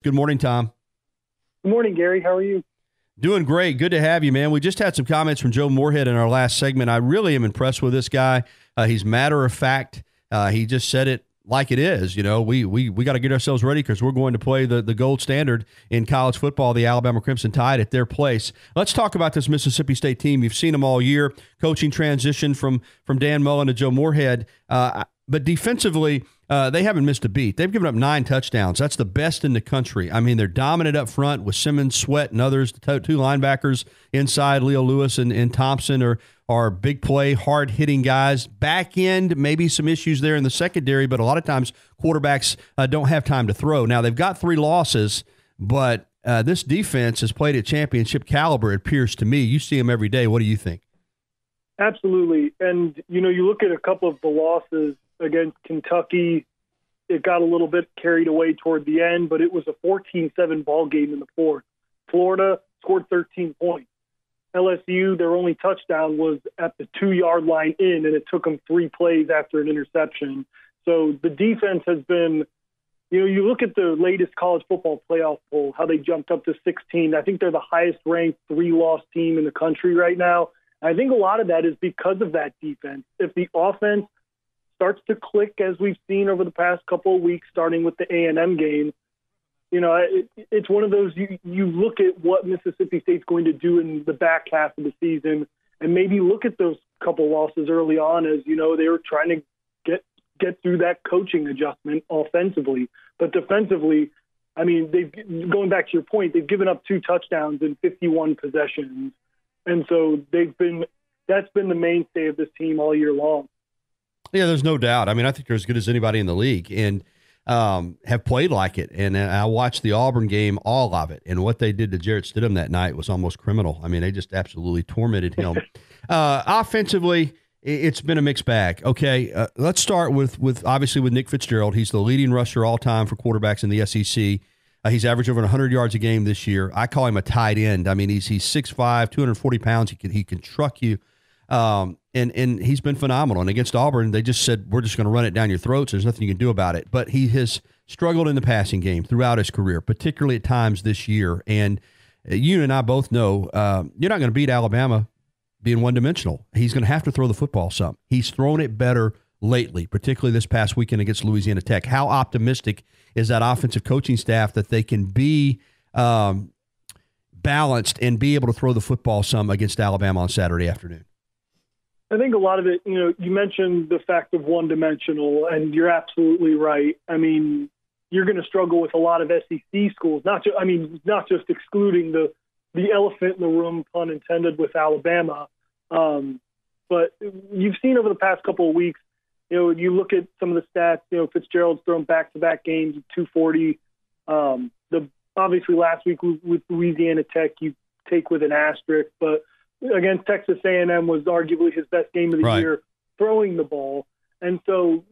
Good morning, Tom. Good morning, Gary. How are you? Doing great. Good to have you, man. We just had some comments from Joe Moorhead in our last segment. I really am impressed with this guy. He's matter of fact. He just said it like it is. You know, we got to get ourselves ready because we're going to play the gold standard in college football, the Alabama Crimson Tide, at their place. Let's talk about this Mississippi State team. You've seen them all year. Coaching transition from Dan Mullen to Joe Moorhead. But defensively, they haven't missed a beat. They've given up 9 touchdowns. That's the best in the country. I mean, they're dominant up front with Simmons, Sweat, and others. The 2 linebackers inside, Leo Lewis and Thompson, are big play, hard-hitting guys. Back end, maybe some issues there in the secondary, but a lot of times quarterbacks don't have time to throw. Now, they've got 3 losses, but this defense has played at championship caliber, it appears to me. You see them every day. What do you think? Absolutely. And, you know, you look at a couple of the losses against Kentucky, it got a little bit carried away toward the end, but it was a 14-7 ball game in the fourth. Florida scored 13 points. LSU, their only touchdown was at the 2-yard line in, and it took them 3 plays after an interception. So the defense has been, you know, you look at the latest college football playoff poll, how they jumped up to 16. I think they're the highest-ranked 3-loss team in the country right now. I think a lot of that is because of that defense. If the offense starts to click, as we've seen over the past couple of weeks, starting with the A&M game, you know, it's one of those, you look at what Mississippi State's going to do in the back half of the season and maybe look at those couple losses early on as, you know, they were trying to get through that coaching adjustment offensively. But defensively, I mean, going back to your point, they've given up 2 touchdowns in 51 possessions. And so that's been the mainstay of this team all year long. Yeah, there's no doubt. I mean, I think they're as good as anybody in the league and have played like it. And I watched the Auburn game, all of it. And what they did to Jarrett Stidham that night was almost criminal. I mean, they just absolutely tormented him. Offensively, it's been a mixed bag. Okay, let's start with obviously with Nick Fitzgerald. He's the leading rusher all time for quarterbacks in the SEC. He's averaged over 100 yards a game this year. I call him a tight end. I mean, he's 6'5", 240 pounds. He can truck you. And he's been phenomenal. And against Auburn, they just said, we're just going to run it down your throats. There's nothing you can do about it. But he has struggled in the passing game throughout his career, particularly at times this year. And you and I both know you're not going to beat Alabama being one-dimensional. He's going to have to throw the football some. He's thrown it better lately, particularly this past weekend against Louisiana Tech. How optimistic is that offensive coaching staff that they can be balanced and be able to throw the football some against Alabama on Saturday afternoon? I think a lot of it, you know, you mentioned the fact of one-dimensional, and you're absolutely right. I mean, you're going to struggle with a lot of SEC schools, not just excluding the elephant in the room, pun intended, with Alabama. But you've seen over the past couple of weeks, you know, you look at some of the stats, you know, Fitzgerald's thrown back-to-back games of 240. Obviously last week with Louisiana Tech, you take with an asterisk, but against Texas A&M was arguably his best game of the year throwing the ball. And so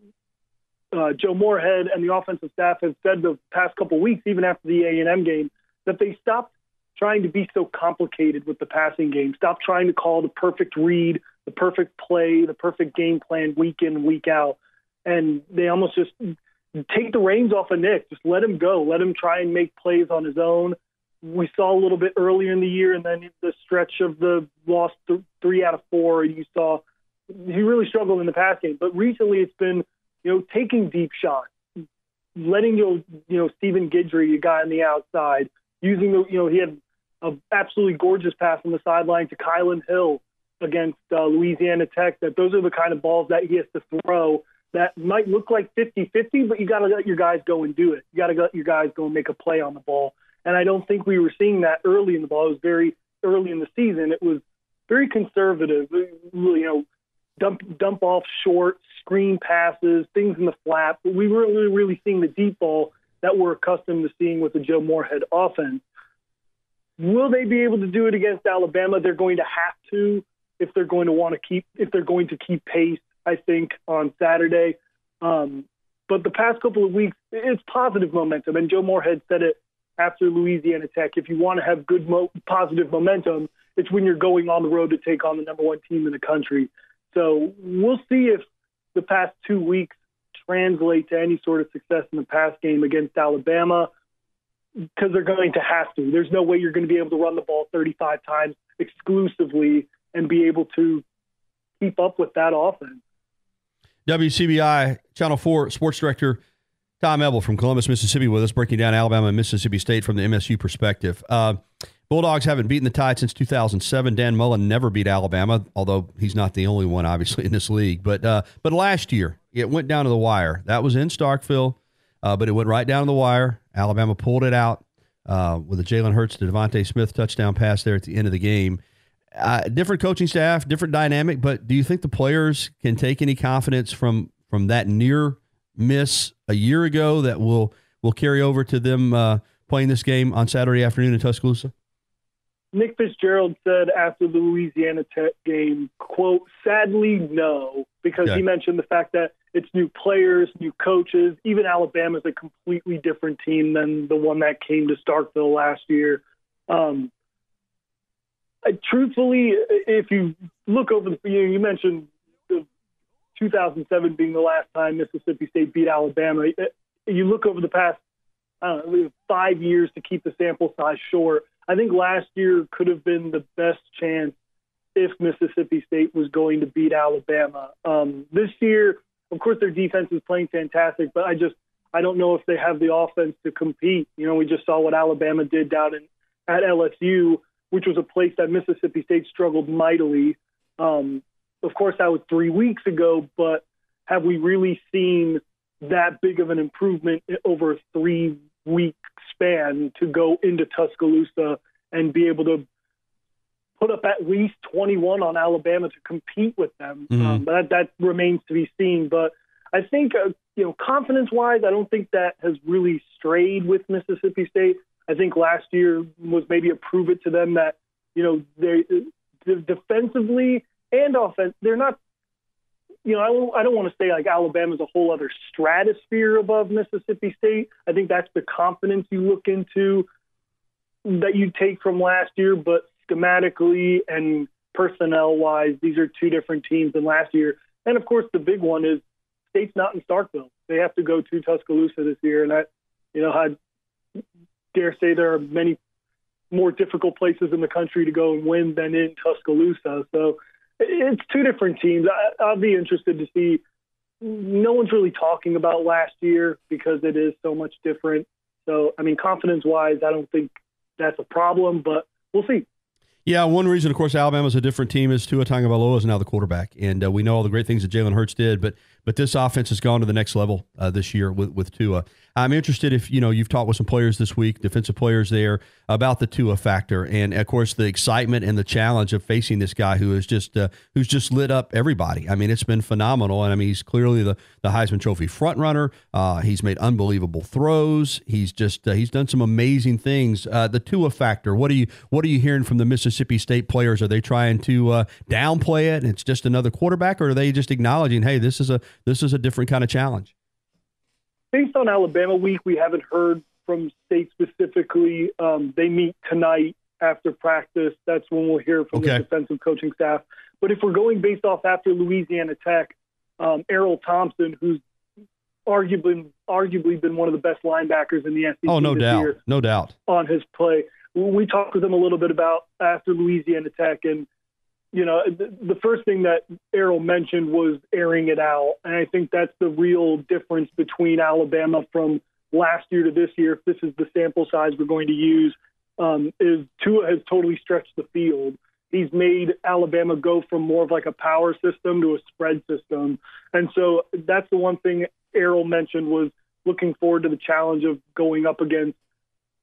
Joe Moorhead and the offensive staff have said the past couple of weeks, even after the A&M game, that they stopped trying to be so complicated with the passing game. Stop trying to call the perfect read, the perfect play, the perfect game plan week in, week out. And they almost just take the reins off of Nick. Just let him go. Let him try and make plays on his own. We saw a little bit earlier in the year, and then the stretch of the lost 3 out of 4, and you saw he really struggled in the pass game. But recently it's been, you know, taking deep shots, letting Stephen Guidry, a guy on the outside, using he had an absolutely gorgeous pass on the sideline to Kylan Hill against Louisiana Tech. That those are the kind of balls that he has to throw that might look like 50-50, but you got to let your guys go and do it. You got to let your guys go and make a play on the ball. And I don't think we were seeing that early in the ball. It was very early in the season. It was very conservative, dump off short, screen passes, things in the flat. But we weren't really seeing the deep ball that we're accustomed to seeing with the Joe Moorhead offense. Will they be able to do it against Alabama? They're going to have to if they're going to keep pace, I think, on Saturday. But the past couple of weeks, it's positive momentum. And Joe Moorhead said it after Louisiana Tech. If you want to have good positive momentum, it's when you're going on the road to take on the number 1 team in the country. So we'll see if the past 2 weeks translate to any sort of success in the pass game against Alabama. because they're going to have to. There's no way you're going to be able to run the ball 35 times exclusively and be able to keep up with that offense. WCBI Channel 4 Sports Director Tom Eble from Columbus, Mississippi, with us, breaking down Alabama and Mississippi State from the MSU perspective. Bulldogs haven't beaten the Tide since 2007. Dan Mullen never beat Alabama, although he's not the only one, obviously, in this league. But last year, it went down to the wire. That was in Starkville, but it went right down to the wire. Alabama pulled it out with a Jalen Hurts to Devontae Smith touchdown pass there at the end of the game. Different coaching staff, different dynamic, but do you think the players can take any confidence from that near miss a year ago that will carry over to them playing this game on Saturday afternoon in Tuscaloosa? Nick Fitzgerald said after the Louisiana Tech game, quote, sadly, no, because he mentioned the fact that it's new players, new coaches. Even Alabama's a completely different team than the one that came to Starkville last year. Truthfully, if you look over you mentioned the 2007 being the last time Mississippi State beat Alabama. You look over the past 5 years to keep the sample size short. I think last year could have been the best chance if Mississippi State was going to beat Alabama. This year, of course, their defense is playing fantastic, but I don't know if they have the offense to compete. We just saw what Alabama did down at LSU, which was a place that Mississippi State struggled mightily. Of course, that was 3 weeks ago, but have we really seen that big of an improvement over a 3-week span to go into Tuscaloosa and be able to put up at least 21 on Alabama to compete with them? But that remains to be seen. But I think, confidence-wise, I don't think that has really strayed with Mississippi State. I think last year was maybe a prove it to them that, they defensively and offense, they're not, I don't want to say like Alabama's a whole other stratosphere above Mississippi State. I think that's the confidence you look into that you take from last year, but schematically and personnel-wise, these are two different teams than last year. And, of course, the big one is State's not in Starkville. They have to go to Tuscaloosa this year, and I dare say there are many more difficult places in the country to go and win than in Tuscaloosa. So it's two different teams. I'll be interested to see. No one's really talking about last year because it is so much different. So, confidence-wise, I don't think that's a problem, but we'll see. Yeah, one reason, of course, Alabama's a different team is Tua Tagovailoa is now the quarterback, and we know all the great things that Jalen Hurts did, but this offense has gone to the next level this year with Tua. I'm interested if, you've talked with some players this week, defensive players there, about the Tua factor, and, of course, the excitement and the challenge of facing this guy who's just lit up everybody. It's been phenomenal, and, he's clearly the Heisman Trophy frontrunner. He's made unbelievable throws. He's done some amazing things. The Tua factor, what are you hearing from the Mississippi State players? Are they trying to downplay it? It's just another quarterback, or are they just acknowledging, hey, this is a different kind of challenge? Based on Alabama week, we haven't heard from State specifically. They meet tonight after practice. That's when we'll hear from the defensive coaching staff. But if we're going based off after Louisiana Tech, Errol Thompson, who's arguably been one of the best linebackers in the SEC no doubt on his play. We talked with him a little bit about after Louisiana Tech, and the first thing that Errol mentioned was airing it out. And I think that's the real difference between Alabama from last year to this year, if this is the sample size we're going to use, is Tua has totally stretched the field. He's made Alabama go from more of like a power system to a spread system. And so that's the one thing Errol mentioned, was looking forward to the challenge of going up against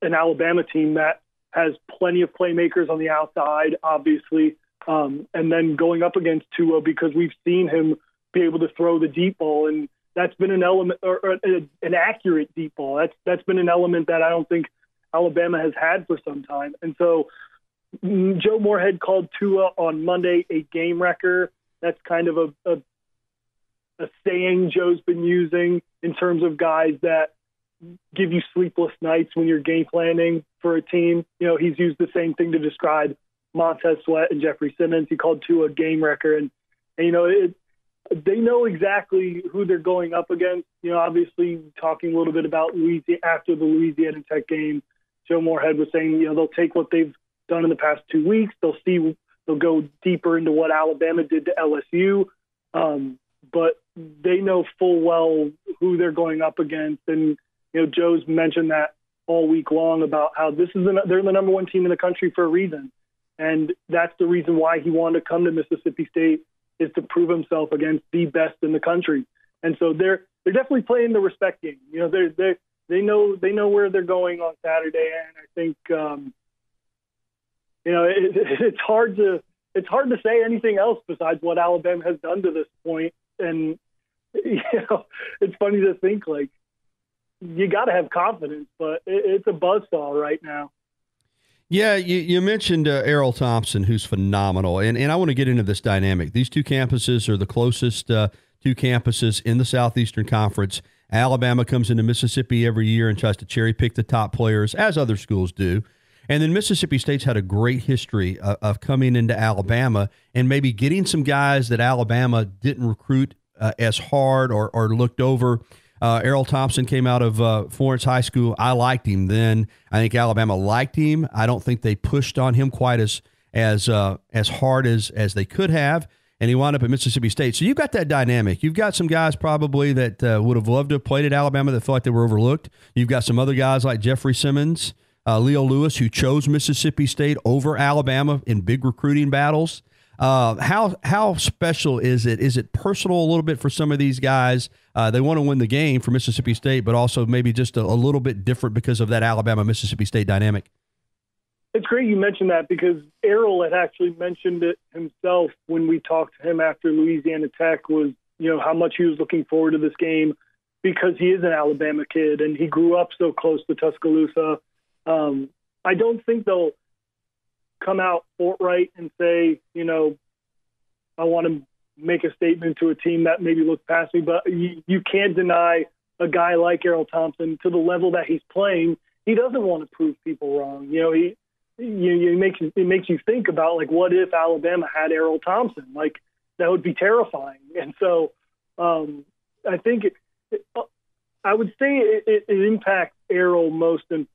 an Alabama team that has plenty of playmakers on the outside, obviously, and then going up against Tua, because we've seen him be able to throw the deep ball, and that's been an element, or an accurate deep ball. That's been an element that I don't think Alabama has had for some time. And so Joe Moorhead called Tua on Monday a game wrecker. That's kind of a saying Joe's been using in terms of guys that give you sleepless nights when you're game planning for a team. He's used the same thing to describe Montez Sweat and Jeffrey Simmons. He called Tua a game wrecker, and they know exactly who they're going up against. Obviously talking a little bit about after the Louisiana Tech game, Joe Moorhead was saying, they'll take what they've done in the past 2 weeks. They'll go deeper into what Alabama did to LSU. But they know full well who they're going up against. And, Joe's mentioned that all week long about how they're the number one team in the country for a reason. And that's the reason why he wanted to come to Mississippi State, is to prove himself against the best in the country. And so they're definitely playing the respect game. They know where they're going on Saturday. And I think, it's hard to say anything else besides what Alabama has done to this point. And, it's funny to think, like, you got to have confidence, but it's a buzzsaw right now. Yeah, you mentioned Errol Thompson, who's phenomenal, and I want to get into this dynamic. These two campuses are the closest two campuses in the Southeastern Conference. Alabama comes into Mississippi every year and tries to cherry-pick the top players, as other schools do. And then Mississippi State's had a great history of coming into Alabama and maybe getting some guys that Alabama didn't recruit as hard or looked over. Errol Thompson came out of Florence High School. I liked him then. I think Alabama liked him. I don't think they pushed on him quite as hard as they could have, and he wound up at Mississippi State. So you've got that dynamic. You've got some guys probably that would have loved to have played at Alabama that felt like they were overlooked. You've got some other guys like Jeffrey Simmons, Leo Lewis, who chose Mississippi State over Alabama in big recruiting battles. How special is it? Is it personal a little bit for some of these guys? They want to win the game for Mississippi State, but also maybe just a little bit different because of that Alabama-Mississippi State dynamic. It's great you mentioned that, because Errol had actually mentioned it himself when we talked to him after Louisiana Tech, was, how much he was looking forward to this game because he is an Alabama kid and he grew up so close to Tuscaloosa. I don't think they'll come out forthright and say, I want to make a statement to a team that maybe looks past me, but you can't deny a guy like Errol Thompson, to the level that he's playing. He doesn't want to prove people wrong. It makes you think about, like, what if Alabama had Errol Thompson? Like, that would be terrifying. And so I think I would say it impacts Errol most of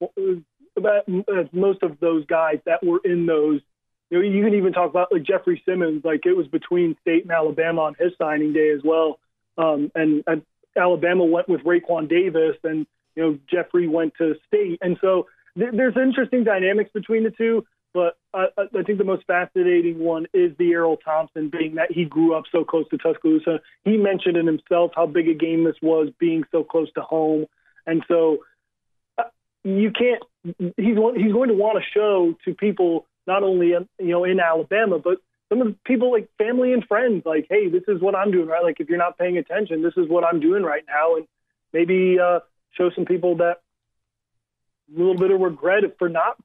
those guys that were in those. You can even talk about, like, Jeffrey Simmons. Like, it was between State and Alabama on his signing day as well. And Alabama went with Raekwon Davis, and Jeffrey went to State. And so there's interesting dynamics between the two. But I think the most fascinating one is the Errol Thompson, being that he grew up so close to Tuscaloosa. He mentioned in himself how big a game this was, being so close to home. And so you can't. He's going to want to show to people, not only in Alabama, but some of the people, like family and friends, like, hey, this is what I'm doing, right? Like, if you're not paying attention, this is what I'm doing right now, and maybe show some people that a little bit of regret for not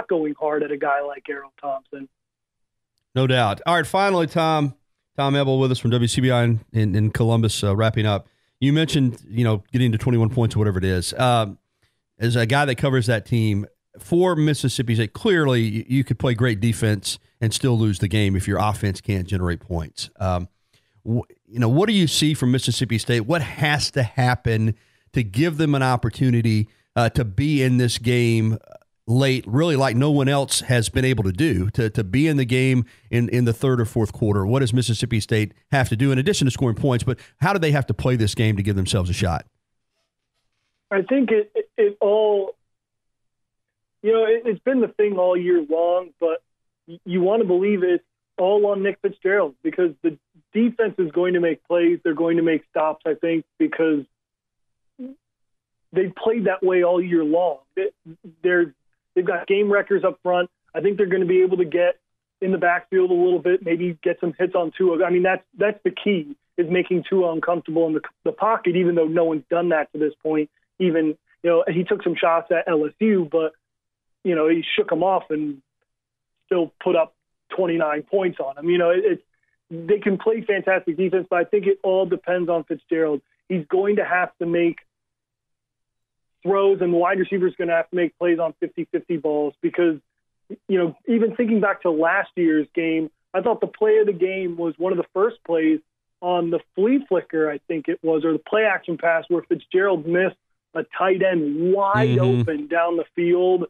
going hard at a guy like Errol Thompson. No doubt. All right, finally, Tom Eble with us from WCBI in Columbus, wrapping up. You mentioned, getting to 21 points or whatever it is. As a guy that covers that team for Mississippi State, clearly you could play great defense and still lose the game if your offense can't generate points. What do you see from Mississippi State? What has to happen to give them an opportunity to be in this game late, really like no one else has been able to do, to be in the game in the third or fourth quarter? What does Mississippi State have to do in addition to scoring points, but how do they have to play this game to give themselves a shot? I think it all, it's been the thing all year long, but you want to believe it's all on Nick Fitzgerald, because the defense is going to make plays. They're going to make stops, I think, because they've played that way all year long. They've got game wreckers up front. I think they're going to be able to get in the backfield a little bit, maybe get some hits on Tua. I mean, that's the key, is making Tua uncomfortable in the pocket, even though no one's done that to this point. Even, he took some shots at LSU, but, he shook them off and still put up 29 points on them. They can play fantastic defense, but I think it all depends on Fitzgerald. He's going to have to make throws, and the wide receiver is going to have to make plays on 50-50 balls, because, even thinking back to last year's game, I thought the play of the game was one of the first plays on the flea flicker, I think it was, or the play action pass, where Fitzgerald missed a tight end wide open down the field.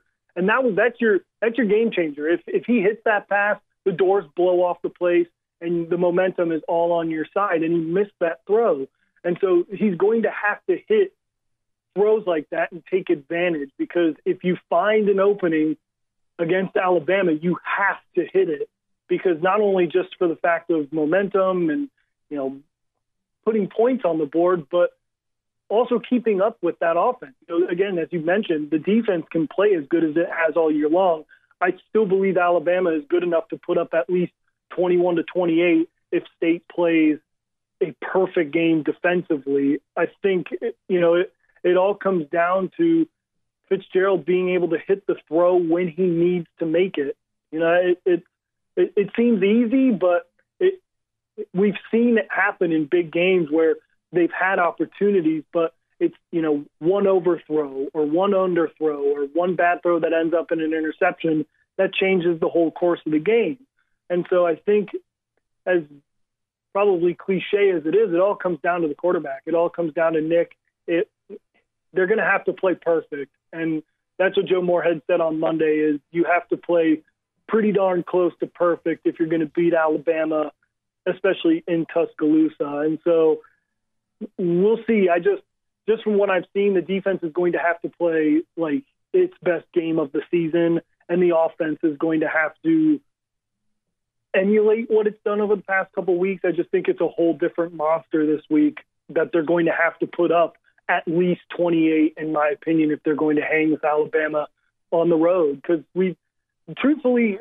And that's your game changer. If he hits that pass, the doors blow off the place and the momentum is all on your side, and he missed that throw. And so he's going to have to hit throws like that and take advantage, because if you find an opening against Alabama, you have to hit it, because not only just for the fact of momentum and, putting points on the board, but also keeping up with that offense. Again, as you mentioned, the defense can play as good as it has all year long. I still believe Alabama is good enough to put up at least 21-28 if State plays a perfect game defensively. I think, it all comes down to Fitzgerald being able to hit the throw when he needs to make it. It seems easy, but we've seen it happen in big games where they've had opportunities, but it's, one overthrow or one underthrow or one bad throw that ends up in an interception that changes the whole course of the game. And so I think, as probably cliche as it is, it all comes down to the quarterback. It all comes down to Nick. They're going to have to play perfect. And that's what Joe Moorhead said on Monday, is you have to play pretty darn close to perfect if you're going to beat Alabama, especially in Tuscaloosa. And so we'll see. Just from what I've seen, the defense is going to have to play like its best game of the season, and the offense is going to have to emulate what it's done over the past couple of weeks. I just think it's a whole different monster this week that they're going to have to put up at least 28, in my opinion, if they're going to hang with Alabama on the road. Because truthfully,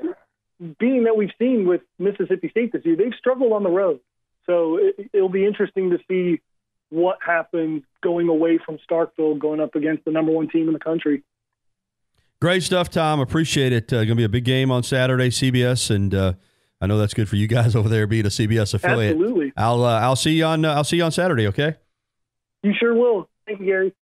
being that we've seen with Mississippi State this year, they've struggled on the road. So it'll be interesting to see what happens going away from Starkville, going up against the number one team in the country. Great stuff, Tom. Appreciate it. Going to be a big game on Saturday, CBS, and I know that's good for you guys over there being a CBS affiliate. Absolutely. I'll see you on Saturday. Okay. You sure will. Thank you, Gary.